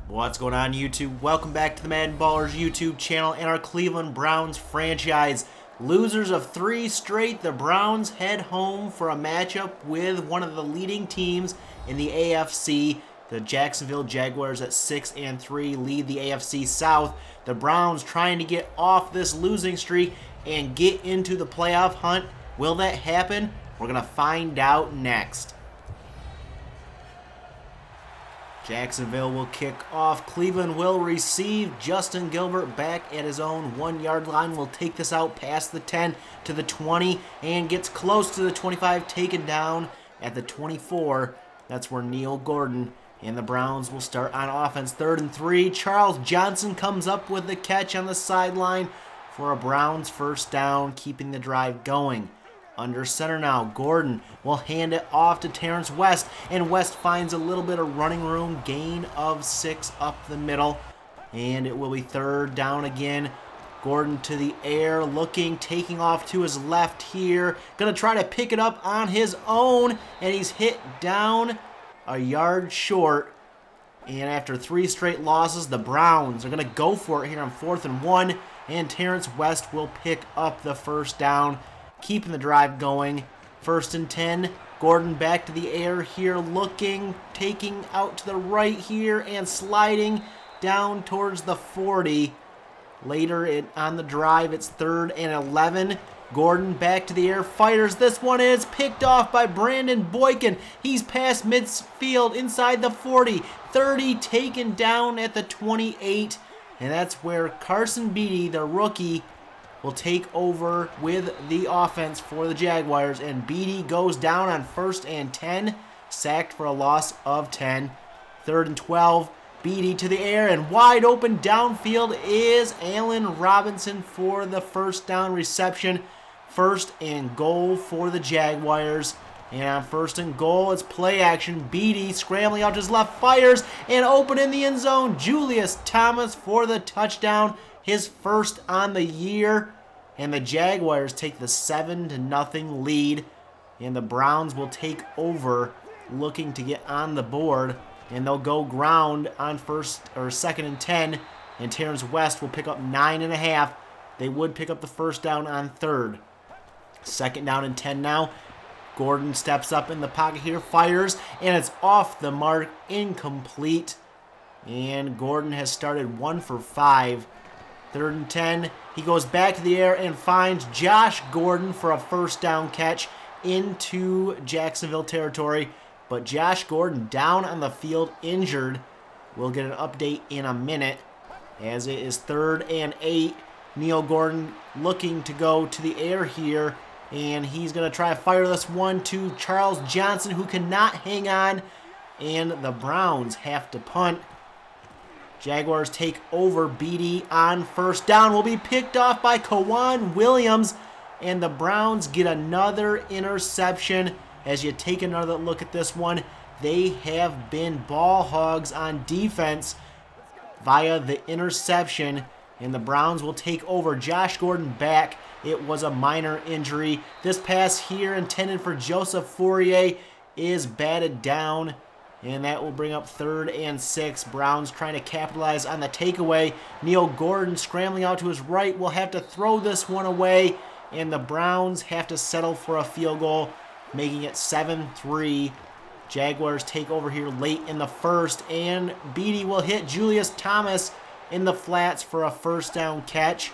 What's going on, YouTube? Welcome back to the MaddenBallerz YouTube channel and our Cleveland Browns franchise. Losers of 3 straight, the Browns head home for a matchup with one of the leading teams in the AFC. The Jacksonville Jaguars at 6-3 lead the AFC South. The Browns trying to get off this losing streak and get into the playoff hunt. Will that happen? We're going to find out next. Jacksonville will kick off. Cleveland will receive. Justin Gilbert back at his own 1-yard line. Will take this out past the 10 to the 20 and gets close to the 25, taken down at the 24. That's where Neil Gordon and the Browns will start on offense. 3rd and 3. Charles Johnson comes up with the catch on the sideline for a Browns first down, keeping the drive going. Under center now, Gordon will hand it off to Terrence West, and West finds a little bit of running room, gain of 6 up the middle, and it will be 3rd down again. Gordon to the air, looking, taking off to his left here, gonna try to pick it up on his own, and he's hit down a yard short. And after 3 straight losses, the Browns are gonna go for it here on 4th and 1, and Terrence West will pick up the first down, keeping the drive going. 1st and 10. Gordon back to the air here, looking, taking out to the right here, and sliding down towards the 40. Later on the drive, it's 3rd and 11. Gordon back to the air, fires this one, and it's picked off by Brandon Boykin. He's past midfield inside the 40. 30 taken down at the 28. And that's where Carson Beatty, the rookie, will take over with the offense for the Jaguars, and Beatty goes down on 1st and 10, sacked for a loss of 10. 3rd and 12, Beatty to the air, and wide open downfield is Allen Robinson for the first down reception. 1st and goal for the Jaguars. And on 1st and goal, it's play action. Beatty scrambling out to his left, fires, and open in the end zone. Julius Thomas for the touchdown, his first on the year. And the Jaguars take the 7-0 lead. And the Browns will take over, looking to get on the board. And they'll go ground on 2nd and 10. And Terrence West will pick up 9.5. They would pick up the first down on 3rd. 2nd down and 10 now. Gordon steps up in the pocket here, fires, and it's off the mark, incomplete. And Gordon has started 1 for 5. 3rd and 10. He goes back to the air and finds Josh Gordon for a first down catch into Jacksonville territory. But Josh Gordon down on the field, injured. We'll get an update in a minute as it is 3rd and 8. Neil Gordon looking to go to the air here, and he's going to try to fire this one to Charles Johnson, who cannot hang on, and the Browns have to punt. Jaguars take over. Beatty on 1st down will be picked off by Kawan Williams, and the Browns get another interception. As you take another look at this one, they have been ball hogs on defense via the interception, and the Browns will take over. Josh Gordon back. It was a minor injury. This pass here intended for Joseph Fourier is batted down, and that will bring up 3rd and 6. Browns trying to capitalize on the takeaway. Neil Gordon scrambling out to his right will have to throw this one away, and the Browns have to settle for a field goal, making it 7-3. Jaguars take over here late in the 1st, and Beatty will hit Julius Thomas in the flats for a first down catch.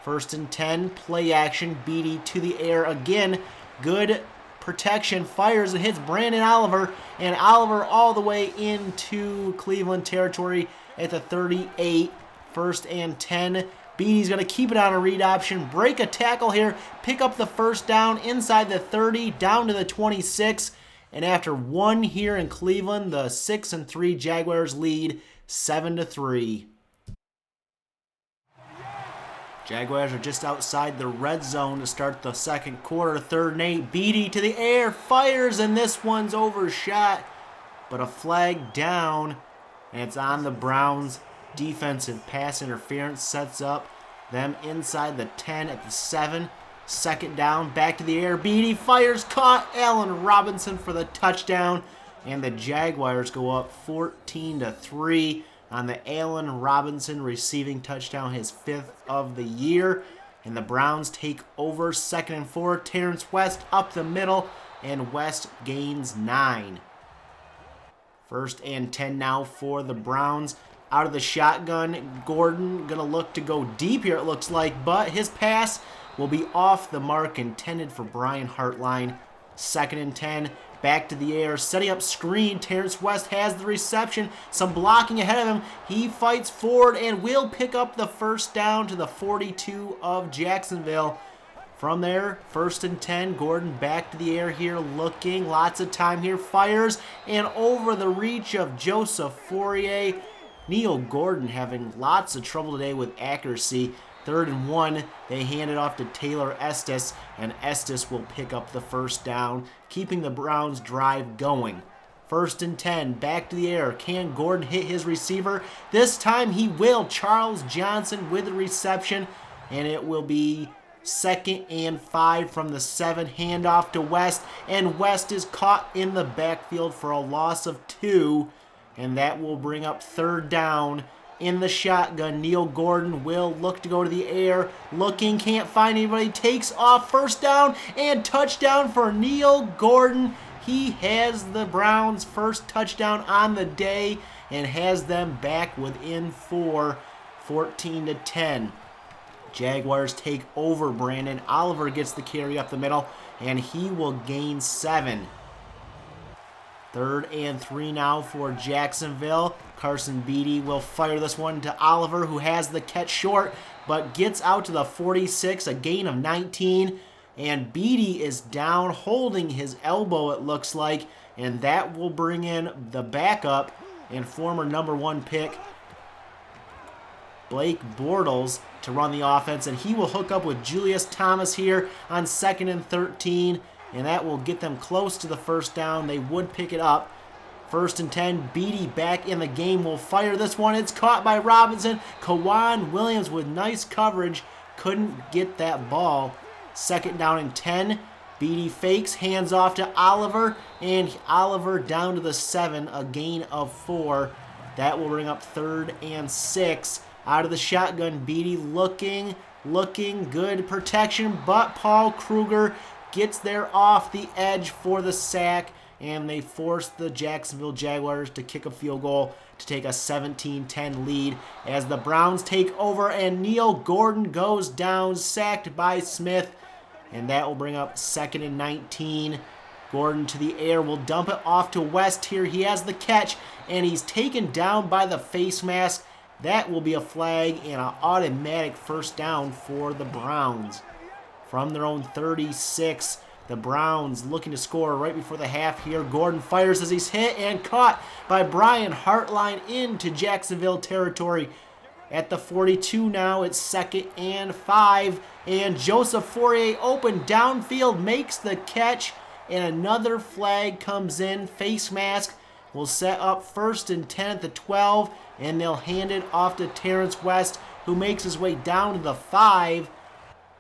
1st and 10, play action. Beatty to the air again. Good protection, fires and hits Brandon Oliver, and Oliver all the way into Cleveland territory at the 38. 1st and 10. Beatty's going to keep it on a read option, break a tackle here, pick up the first down inside the 30, down to the 26. And after 1 here in Cleveland, the 6-3 Jaguars lead 7-3. Jaguars are just outside the red zone to start the 2nd quarter. 3rd and 8. Beatty to the air, fires, and this one's overshot. But a flag down, and it's on the Browns. Defensive pass interference sets up them inside the 10 at the 7. 2nd down, back to the air. Beatty fires, caught. Allen Robinson for the touchdown. And the Jaguars go up 14-3. on the Allen Robinson receiving touchdown, his 5th of the year. And the Browns take over 2nd and 4. Terrence West up the middle, and West gains 9. 1st and 10 now for the Browns. Out of the shotgun, Gordon going to look to go deep here, it looks like, but his pass will be off the mark, intended for Brian Hartline. 2nd and 10, back to the air, setting up screen. Terrence West has the reception, some blocking ahead of him. He fights forward and will pick up the 1st down to the 42 of Jacksonville. From there, 1st and 10, Gordon back to the air here, looking, lots of time here, fires, and over the reach of Joseph Fourier. Neil Gordon having lots of trouble today with accuracy. 3rd and 1, they hand it off to Taylor Estes, and Estes will pick up the 1st down, keeping the Browns' drive going. 1st and 10, back to the air. Can Gordon hit his receiver? This time he will. Charles Johnson with the reception, and it will be 2nd and 5 from the 7, handoff to West, and West is caught in the backfield for a loss of 2, and that will bring up 3rd down. In the shotgun, Neil Gordon will look to go to the air, looking, can't find anybody, takes off, 1st down, and touchdown for Neil Gordon. He has the Browns' 1st touchdown on the day and has them back within 4, 14-10. Jaguars take over. Brandon Oliver gets the carry up the middle, and he will gain 7. 3rd and 3 now for Jacksonville. Carson Beatty will fire this one to Oliver, who has the catch short, but gets out to the 46, a gain of 19. And Beatty is down, holding his elbow, it looks like, and that will bring in the backup and former number 1 pick, Blake Bortles, to run the offense, and he will hook up with Julius Thomas here on 2nd and 13, and that will get them close to the 1st down. They would pick it up. 1st and 10, Beatty back in the game, will fire this one. It's caught by Robinson. Kawan Williams with nice coverage couldn't get that ball. 2nd down and 10. Beatty fakes, hands off to Oliver, and Oliver down to the 7, a gain of 4. That will bring up 3rd and 6. Out of the shotgun, Beatty looking, good protection, but Paul Kruger gets there off the edge for the sack, and they force the Jacksonville Jaguars to kick a field goal to take a 17-10 lead as the Browns take over, and Neil Gordon goes down, sacked by Smith, and that will bring up 2nd and 19. Gordon to the air, will dump it off to West here. He has the catch, and he's taken down by the face mask. That will be a flag and an automatic 1st down for the Browns. From their own 36, the Browns looking to score right before the half here. Gordon fires as he's hit and caught by Brian Hartline into Jacksonville territory. At the 42 now, it's 2nd and 5, and Joseph Fourier open downfield, makes the catch, and another flag comes in. Face mask will set up 1st and 10 at the 12, and they'll hand it off to Terrence West, who makes his way down to the 5.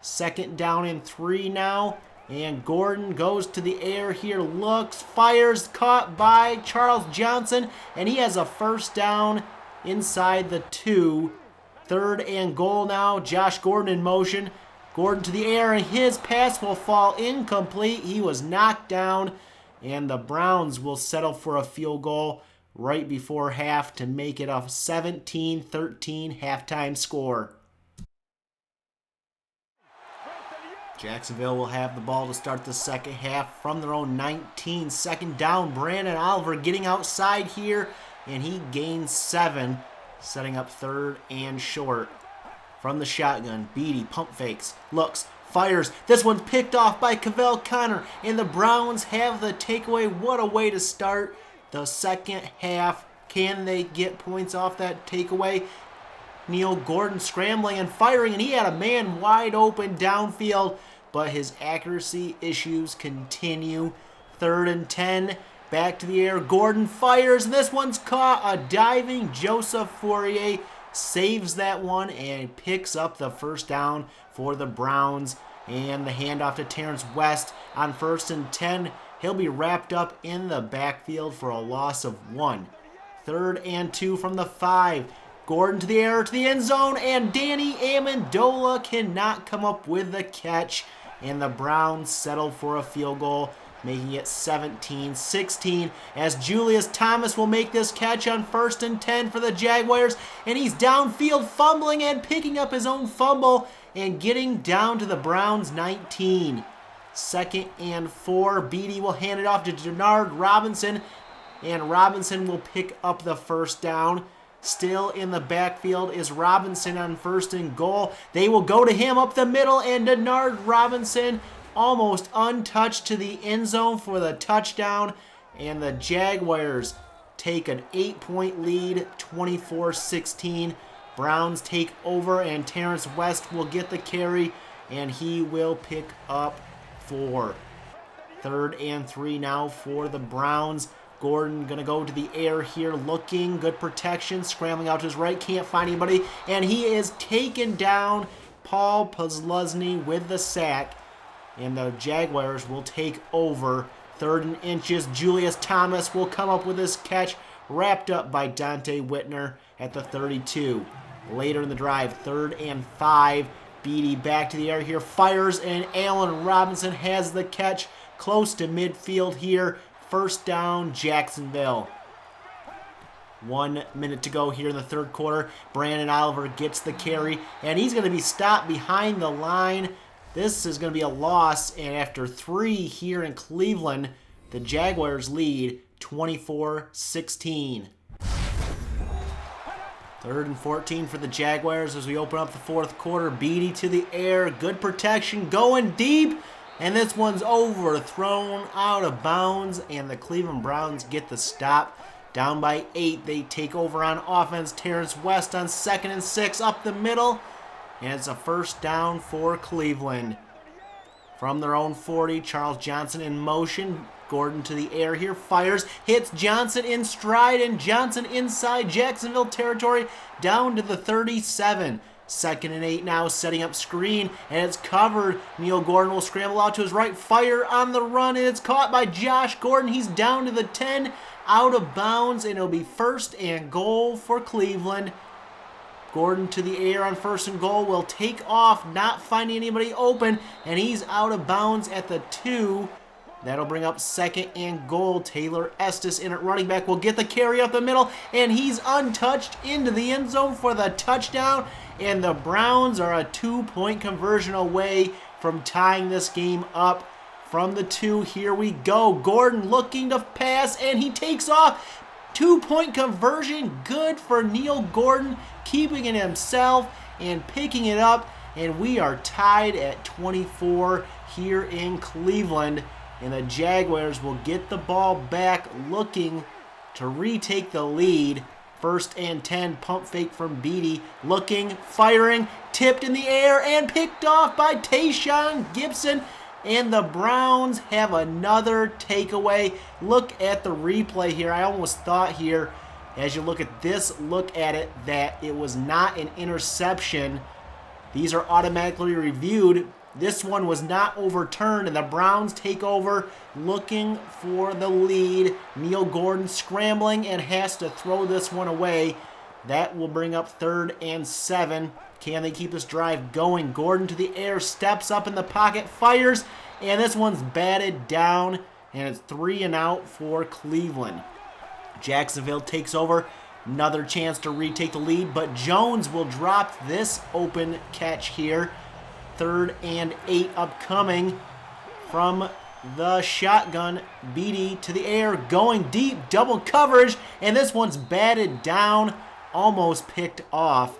2nd down and 3 now, and Gordon goes to the air here, looks, fires, caught by Charles Johnson, and he has a 1st down inside the 2. 3rd and goal now. Josh Gordon in motion. Gordon to the air, and his pass will fall incomplete. He was knocked down, and the Browns will settle for a field goal right before half to make it a 17-13 halftime score. Jacksonville will have the ball to start the 2nd half from their own 19. 2nd down, Brandon Oliver getting outside here, and he gains 7, setting up 3rd and short. From the shotgun, Beatty pump fakes, looks, fires. This one's picked off by Cavell Connor, and the Browns have the takeaway. What a way to start the 2nd half. Can they get points off that takeaway? Neil Gordon scrambling and firing, and he had a man wide open downfield, but his accuracy issues continue. 3rd and 10, back to the air. Gordon fires, and this one's caught. A diving Joseph Fourier saves that one and picks up the 1st down for the Browns. And the handoff to Terrence West on 1st and 10. He'll be wrapped up in the backfield for a loss of 1. 3rd and 2 from the 5. Gordon to the air to the end zone, and Danny Amendola cannot come up with the catch, and the Browns settle for a field goal, making it 17-16, as Julius Thomas will make this catch on 1st and 10 for the Jaguars, and he's downfield fumbling and picking up his own fumble and getting down to the Browns 19. 2nd and 4, Beatty will hand it off to Denard Robinson, and Robinson will pick up the 1st down. Still in the backfield is Robinson on 1st and goal. They will go to him up the middle, and Denard Robinson almost untouched to the end zone for the touchdown, and the Jaguars take an 8-point lead, 24-16. Browns take over, and Terrence West will get the carry, and he will pick up 4. 3rd and 3 now for the Browns. Gordon going to go to the air here, looking, good protection, scrambling out to his right, can't find anybody, and he is taken down. Paul Posluszny with the sack, and the Jaguars will take over. 3rd and inches, Julius Thomas will come up with this catch, wrapped up by Dante Whitner at the 32. Later in the drive, 3rd and 5, Beatty back to the air here, fires, and Allen Robinson has the catch close to midfield here. 1st down, Jacksonville. 1 minute to go here in the 3rd quarter. Brandon Oliver gets the carry, and he's going to be stopped behind the line. This is going to be a loss, and after 3 here in Cleveland, the Jaguars lead 24-16. 3rd and 14 for the Jaguars as we open up the 4th quarter. Beatty to the air, good protection, going deep. And this one's overthrown out of bounds, and the Cleveland Browns get the stop. Down by 8, they take over on offense. Terrence West on 2nd and 6 up the middle, and it's a 1st down for Cleveland. From their own 40, Charles Johnson in motion. Gordon to the air here, fires, hits Johnson in stride, and Johnson inside Jacksonville territory down to the 37. 2nd and 8 now, setting up screen, and it's covered. Neil Gordon will scramble out to his right, fire on the run, and it's caught by Josh Gordon. He's down to the 10, out of bounds, and it'll be 1st and goal for Cleveland. Gordon to the air on 1st and goal, will take off, not finding anybody open, and he's out of bounds at the 2. That'll bring up 2nd and goal. Taylor Estes in at running back will get the carry up the middle, and he's untouched into the end zone for the touchdown. And the Browns are a 2-point conversion away from tying this game up. From the 2, here we go. Gordon looking to pass, and he takes off. 2-point conversion, good for Neil Gordon, keeping it himself and picking it up. And we are tied at 24 here in Cleveland. And the Jaguars will get the ball back, looking to retake the lead. 1st and 10, pump fake from Beatty, looking, firing, tipped in the air, and picked off by Tayshaun Gibson. And the Browns have another takeaway. Look at the replay here. I almost thought here, as you look at this, look at it, that it was not an interception. These are automatically reviewed. This one was not overturned, and the Browns take over, looking for the lead. Neil Gordon scrambling and has to throw this one away. That will bring up 3rd and 7. Can they keep this drive going? Gordon to the air, steps up in the pocket, fires, and this one's batted down, and it's 3 and out for Cleveland. Jacksonville takes over. Another chance to retake the lead, but Jones will drop this open catch here. 3rd and 8 upcoming from the shotgun. Beatty to the air, going deep, double coverage, and this one's batted down, almost picked off.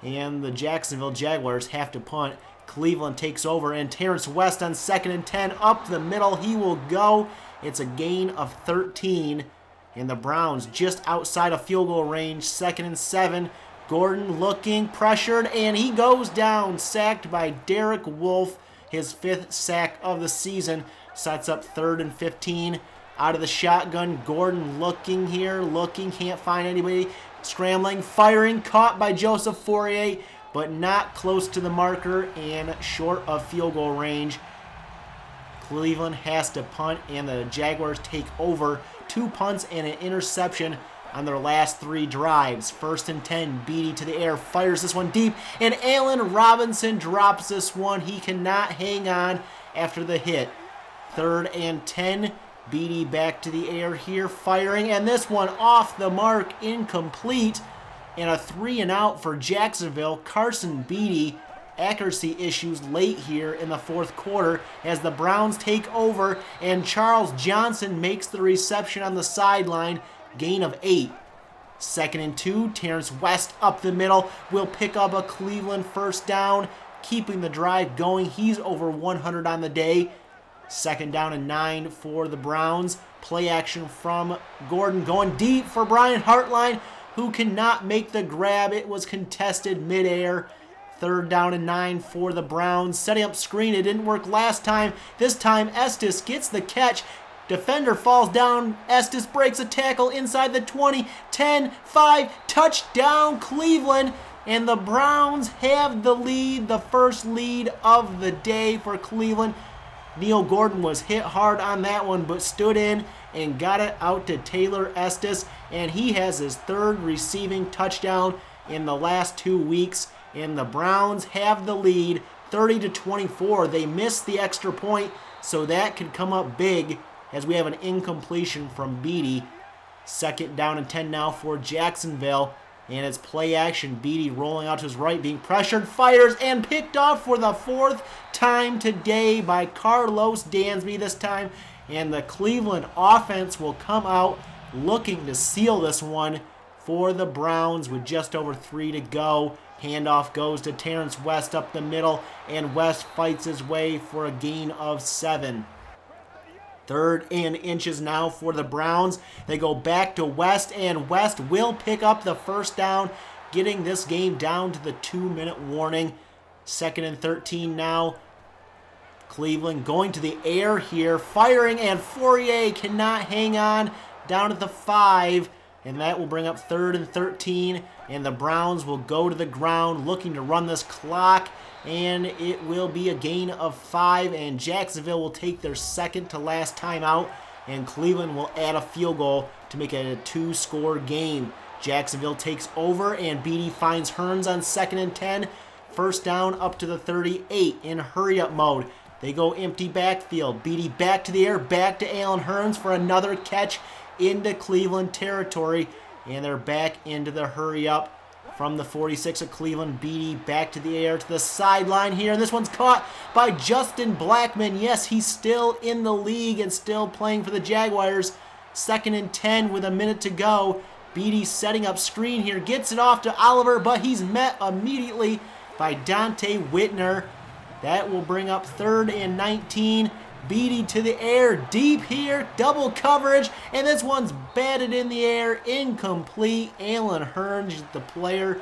And the Jacksonville Jaguars have to punt. Cleveland takes over, and Terrence West on 2nd and 10 up the middle. He will go. It's a gain of 13, and the Browns just outside of field goal range. 2nd and 7. Gordon looking, pressured, and he goes down, sacked by Derek Wolfe. His 5th sack of the season. Sets up 3rd and 15. Out of the shotgun, Gordon looking here, looking, can't find anybody. Scrambling, firing, caught by Joseph Fourier, but not close to the marker and short of field goal range. Cleveland has to punt, and the Jaguars take over. 2 punts and an interception on their last 3 drives. 1st and 10, Beatty to the air, fires this one deep, and Allen Robinson drops this one. He cannot hang on after the hit. 3rd and 10, Beatty back to the air here, firing, and this one off the mark, incomplete, and a 3 and out for Jacksonville. Carson Beatty, accuracy issues late here in the 4th quarter as the Browns take over, and Charles Johnson makes the reception on the sideline, gain of 8. 2nd and 2, Terrence West up the middle will pick up a Cleveland 1st down, keeping the drive going. He's over 100 on the day. 2nd down and 9 for the Browns. Play action from Gordon going deep for Brian Hartline, who cannot make the grab. It was contested midair. 3rd down and 9 for the Browns. Setting up screen. It didn't work last time. This time Estes gets the catch. Defender falls down. Estes breaks a tackle inside the 20. 10, 5, touchdown Cleveland. And the Browns have the lead. The first lead of the day for Cleveland. Neil Gordon was hit hard on that one, but stood in and got it out to Taylor Estes, and he has his 3rd receiving touchdown in the last 2 weeks, and the Browns have the lead 30-24. They missed the extra point, so that could come up big as we have an incompletion from Beatty. 2nd down and 10 now for Jacksonville. And it's play action. Beatty rolling out to his right, being pressured, fires, and picked off for the 4th time today by Carlos Dansby this time. And the Cleveland offense will come out looking to seal this one for the Browns with just over 3 to go. Handoff goes to Terrence West up the middle, and West fights his way for a gain of 7. 3rd and inches now for the Browns. They go back to West, and West will pick up the 1st down, getting this game down to the 2-minute warning. 2nd and 13 now. Cleveland going to the air here, firing, and Fourier cannot hang on down at the 5, and that will bring up 3rd and 13, and the Browns will go to the ground looking to run this clock, and it will be a gain of 5, and Jacksonville will take their 2nd to last timeout, and Cleveland will add a field goal to make it a 2-score game. Jacksonville takes over, and Beatty finds Hearns on 2nd and 10. 1st down up to the 38 in hurry-up mode. They go empty backfield. Beatty back to the air, back to Allen Hearns for another catch into Cleveland territory, and they're back into the hurry-up. From the 46 of Cleveland, Beatty back to the air to the sideline here, and this one's caught by Justin Blackmon. Yes, he's still in the league and still playing for the Jaguars. 2nd and 10 with a minute to go. Beatty setting up screen here, gets it off to Oliver, but he's met immediately by Dante Whitner. That will bring up 3rd and 19. Beatty to the air, deep here, double coverage, and this one's batted in the air, incomplete. Allen Hearns, the player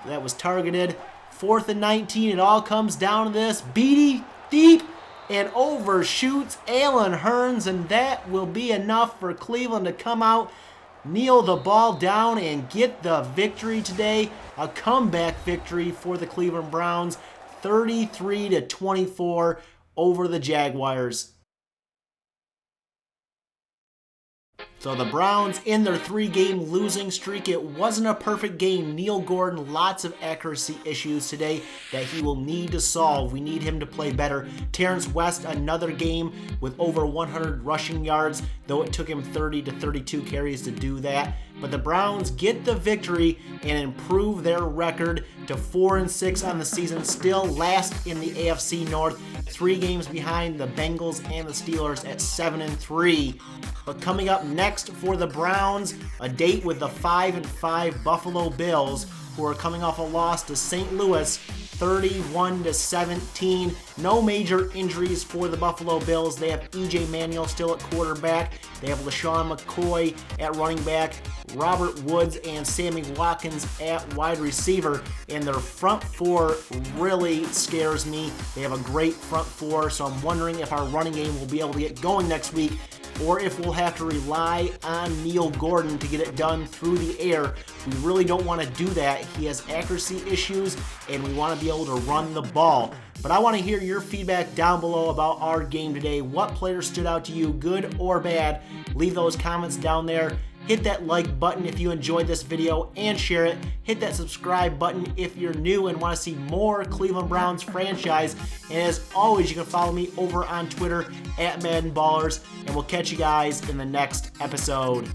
that was targeted. 4th and 19, it all comes down to this. Beatty deep and overshoots Allen Hearns, and that will be enough for Cleveland to come out, kneel the ball down, and get the victory today. A comeback victory for the Cleveland Browns, 33-24 over the Jaguars. So the Browns in their 3-game losing streak. It wasn't a perfect game. Neil Gordon, lots of accuracy issues today that he will need to solve. We need him to play better. Terrence West, another game with over 100 rushing yards, though it took him 30 to 32 carries to do that. But the Browns get the victory and improve their record to 4-6 on the season, still last in the AFC North, 3 games behind the Bengals and the Steelers at 7-3. But coming up next for the Browns, a date with the 5-5 Buffalo Bills, who are coming off a loss to St. Louis, 31-17. No major injuries for the Buffalo Bills. They have E.J. Manuel still at quarterback. They have LaShawn McCoy at running back, Robert Woods and Sammy Watkins at wide receiver. And their front 4 really scares me. They have a great front 4, so I'm wondering if our running game will be able to get going next week, or if we'll have to rely on Neil Gordon to get it done through the air. We really don't want to do that. He has accuracy issues, and we want to be able to run the ball. But I want to hear your feedback down below about our game today. What players stood out to you, good or bad? Leave those comments down there. Hit that like button if you enjoyed this video and share it. Hit that subscribe button if you're new and want to see more Cleveland Browns franchise. And as always, you can follow me over on Twitter at MaddenBallerz, and we'll catch you guys in the next episode.